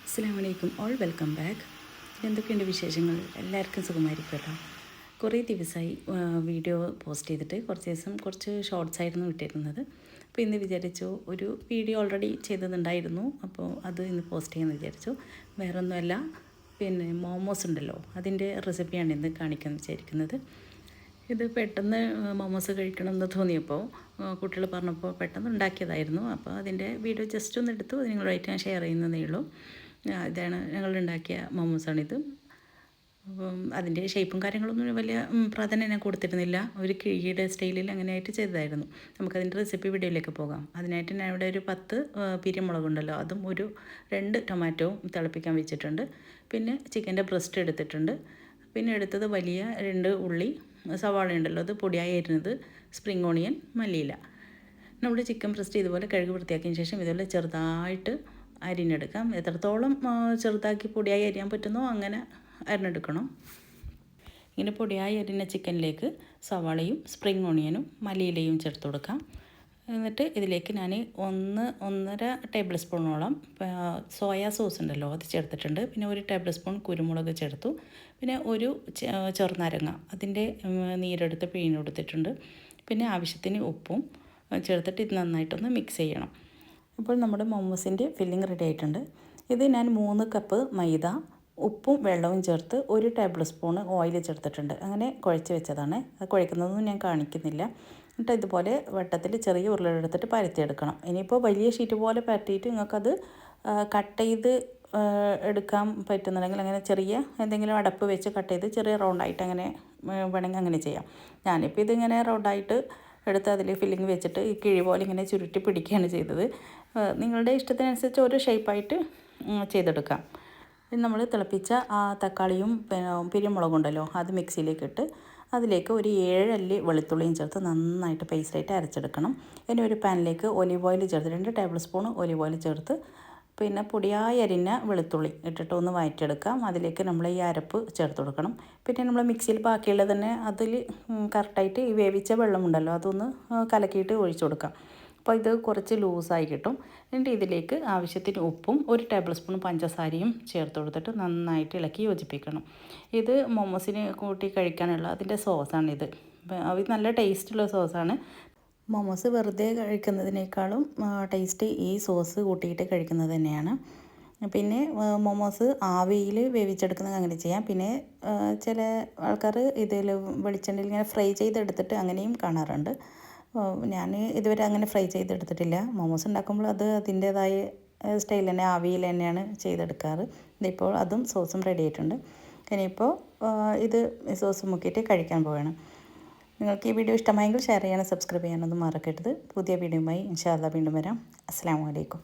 അസ്സലാമലൈക്കും all welcome back. എന്തൊക്കെയുണ്ട് വിശേഷങ്ങൾ? എല്ലാവർക്കും സുഖമായിരിക്കുമല്ലോ. കുറേ ദിവസമായി വീഡിയോ പോസ്റ്റ് ചെയ്തിട്ട് കുറച്ച് ഷോർട്സ് ആയിരുന്നു ഇട്ടിരുന്നത്. അപ്പോൾ ഇന്ന് വിചാരിച്ചു ഒരു വീഡിയോ ഓൾറെഡി ചെയ്തതുണ്ടായിരുന്നു, അപ്പോൾ അത് ഇന്ന് പോസ്റ്റ് ചെയ്യാമെന്ന് വിചാരിച്ചു. വേറൊന്നുമല്ല, മോമോസ് ഉണ്ടല്ലോ, അതിൻ്റെ റെസിപ്പിയാണ് ഇന്ന് കാണിക്കാമെന്ന് വിചാരിക്കുന്നത്. ഇത് പെട്ടെന്ന് മോമോസ് കഴിക്കണം എന്ന് തോന്നിയപ്പോൾ കുട്ടികൾ പറഞ്ഞപ്പോൾ പെട്ടെന്ന് ഉണ്ടാക്കിയതായിരുന്നു. അപ്പോൾ അതിൻ്റെ വീഡിയോ ജസ്റ്റ് ഒന്ന് എടുത്തു നിങ്ങളുമായിട്ട് ഞാൻ ഷെയർ ചെയ്യുന്നതേ ഉള്ളൂ. ഇതാണ് ഞങ്ങളുണ്ടാക്കിയ മോമോസാണിത്. അപ്പം അതിൻ്റെ ഷേപ്പും കാര്യങ്ങളൊന്നും വലിയ പ്രാധാന്യം ഞാൻ കൊടുത്തിരുന്നില്ല. ഒരു കിഴിയുടെ സ്റ്റൈലിൽ അങ്ങനെയായിട്ട് ചെയ്തതായിരുന്നു. നമുക്കതിൻ്റെ റെസിപ്പി വീഡിയോയിലേക്ക് പോകാം. അതിനായിട്ട് ഞാൻ ഇവിടെ ഒരു 10 പിരിമുളകുണ്ടല്ലോ, അതും ഒരു 2 ടൊമാറ്റോവും തിളപ്പിക്കാൻ വെച്ചിട്ടുണ്ട്. പിന്നെ ചിക്കൻ്റെ ബ്രസ്റ്റ് എടുത്തിട്ടുണ്ട്. പിന്നെ എടുത്തത് വലിയ 2 ഉള്ളി, സവാള ഉണ്ടല്ലോ അത് പൊടിയായി അരിഞ്ഞത്, സ്പ്രിംഗ് ഓണിയൻ, മല്ലിയില. നമ്മുടെ ചിക്കൻ ബ്രസ്റ്റ് ഇതുപോലെ കഴുകി വൃത്തിയാക്കിയതിന് ശേഷം ഇതുപോലെ ചെറുതായിട്ട് അരിഞ്ഞെടുക്കാം. എത്രത്തോളം ചെറുതാക്കി പൊടിയായി അരിയാൻ പറ്റുന്നോ അങ്ങനെ അരിഞ്ഞെടുക്കണം. ഇങ്ങനെ പൊടിയായി അരിഞ്ഞ ചിക്കനിലേക്ക് സവാളയും സ്പ്രിംഗ് ഓണിയനും മല്ലിയിലയും ചേർത്ത് കൊടുക്കാം. എന്നിട്ട് ഇതിലേക്ക് ഞാൻ 1.5 ടേബിൾ സ്പൂണോളം സോയാ സോസ് ഉണ്ടല്ലോ അത് ചേർത്തിട്ടുണ്ട്. പിന്നെ 1 ടേബിൾ സ്പൂൺ കുരുമുളക് ചേർത്തു. പിന്നെ ഒരു ചെറുനാരങ്ങ അതിൻ്റെ നീരെടുത്ത് പിഴിഞ്ഞെടുത്തിട്ടുണ്ട്. പിന്നെ ആവശ്യത്തിന് ഉപ്പും ചേർത്തിട്ട് ഇത് നന്നായിട്ടൊന്ന് മിക്സ് ചെയ്യണം. ഇപ്പോൾ നമ്മുടെ മോമോസിൻ്റെ ഫില്ലിംഗ് റെഡി ആയിട്ടുണ്ട്. ഇത് ഞാൻ 3 കപ്പ് മൈദ, ഉപ്പും വെള്ളവും ചേർത്ത് 1 ടേബിൾ സ്പൂണ് ഓയിൽ ചേർത്തിട്ടുണ്ട്. അങ്ങനെ കുഴച്ച് വെച്ചതാണ്. അത് കുഴക്കുന്നതൊന്നും ഞാൻ കാണിക്കുന്നില്ല. എന്നിട്ട് ഇതുപോലെ വട്ടത്തിൽ ചെറിയ ഉരുളെടുത്തിട്ട് പരത്തിയെടുക്കണം. ഇനിയിപ്പോൾ വലിയ ഷീറ്റ് പോലെ പരത്തിയിട്ട് നിങ്ങൾക്കത് കട്ട് ചെയ്ത് എടുക്കാൻ പറ്റുന്നുണ്ടെങ്കിൽ അങ്ങനെ ചെറിയ എന്തെങ്കിലും അടപ്പ് വെച്ച് കട്ട് ചെയ്ത് ചെറിയ റൗണ്ടായിട്ട് അങ്ങനെ വേണമെങ്കിൽ അങ്ങനെ ചെയ്യാം. ഞാനിപ്പോൾ ഇതിങ്ങനെ റൗണ്ടായിട്ട് എടുത്ത് അതിൽ ഫില്ലിങ് വെച്ചിട്ട് ഈ കിഴി പോലെ ഇങ്ങനെ ചുരുട്ടി പിടിക്കുകയാണ് ചെയ്തത്. നിങ്ങളുടെ ഇഷ്ടത്തിനനുസരിച്ച് ഓരോ ഷേപ്പായിട്ട് ചെയ്തെടുക്കാം. നമ്മൾ തിളപ്പിച്ച ആ തക്കാളിയും പിരിമുളകുണ്ടല്ലോ അത് മിക്സിയിലേക്ക് ഇട്ട് അതിലേക്ക് ഒരു 7 അല്ലി വെളുത്തുള്ളിയും ചേർത്ത് നന്നായിട്ട് പേസ്റ്റായിട്ട് അരച്ചെടുക്കണം. ഇനി ഒരു പാനിലേക്ക് ഒലിവ് ഓയിൽ ചേർത്ത് 2 ടേബിൾ സ്പൂൺ ഒലിവ് ഓയിൽ ചേർത്ത് പിന്നെ പൊടിയായി അരിഞ്ഞ വെളുത്തുള്ളി ഇട്ടിട്ട് ഒന്ന് വഴറ്റിയെടുക്കാം. അതിലേക്ക് നമ്മൾ ഈ അരപ്പ് ചേർത്ത് കൊടുക്കണം. പിന്നെ നമ്മൾ മിക്സിയിൽ ബാക്കിയുള്ളത് തന്നെ അതിൽ കറക്റ്റായിട്ട് ഈ വേവിച്ച വെള്ളമുണ്ടല്ലോ അതൊന്ന് കലക്കിയിട്ട് ഒഴിച്ചു കൊടുക്കാം. അപ്പോൾ ഇത് കുറച്ച് ലൂസായി കിട്ടും. എന്നിട്ട് ഇതിലേക്ക് ആവശ്യത്തിന് ഉപ്പും 1 ടേബിൾ സ്പൂൺ പഞ്ചസാരയും ചേർത്ത് കൊടുത്തിട്ട് നന്നായിട്ട് ഇളക്കി യോജിപ്പിക്കണം. ഇത് മോമോസിന് കൂട്ടി കഴിക്കാനുള്ള അതിൻ്റെ സോസാണിത്. അത് നല്ല ടേസ്റ്റുള്ള സോസാണ്. മോമോസ് വെറുതെ കഴിക്കുന്നതിനേക്കാളും ടേസ്റ്റ് ഈ സോസ് കൂട്ടിയിട്ട് കഴിക്കുന്നത് തന്നെയാണ്. പിന്നെ മോമോസ് ആവിയിൽ വേവിച്ചെടുക്കുന്നത് അങ്ങനെ ചെയ്യാം. പിന്നെ ചില ആൾക്കാർ ഇതിൽ വെളിച്ചെണ്ണയിൽ ഇങ്ങനെ ഫ്രൈ ചെയ്തെടുത്തിട്ട് അങ്ങനെയും കാണാറുണ്ട്. ഞാൻ ഇതുവരെ അങ്ങനെ ഫ്രൈ ചെയ്തെടുത്തിട്ടില്ല. മോമോസ് ഉണ്ടാക്കുമ്പോൾ അത് അതിൻ്റേതായ സ്റ്റൈൽ തന്നെ ആവിയിൽ തന്നെയാണ് ചെയ്തെടുക്കാറ്. ഇതിപ്പോൾ അതും സോസും റെഡി ആയിട്ടുണ്ട്. ഇനിയിപ്പോൾ ഇത് സോസ് മുക്കിയിട്ട് കഴിക്കാൻ പോവുകയാണ്. നിങ്ങൾക്ക് ഈ വീഡിയോ ഇഷ്ടമായെങ്കിൽ ഷെയർ ചെയ്യാനും സബ്സ്ക്രൈബ് ചെയ്യാനൊന്നും മറക്കരുത്. പുതിയ വീഡിയോയുമായി ഇൻഷാ അല്ലാഹ് വീണ്ടും വരാം. അസ്സലാമു അലൈക്കും.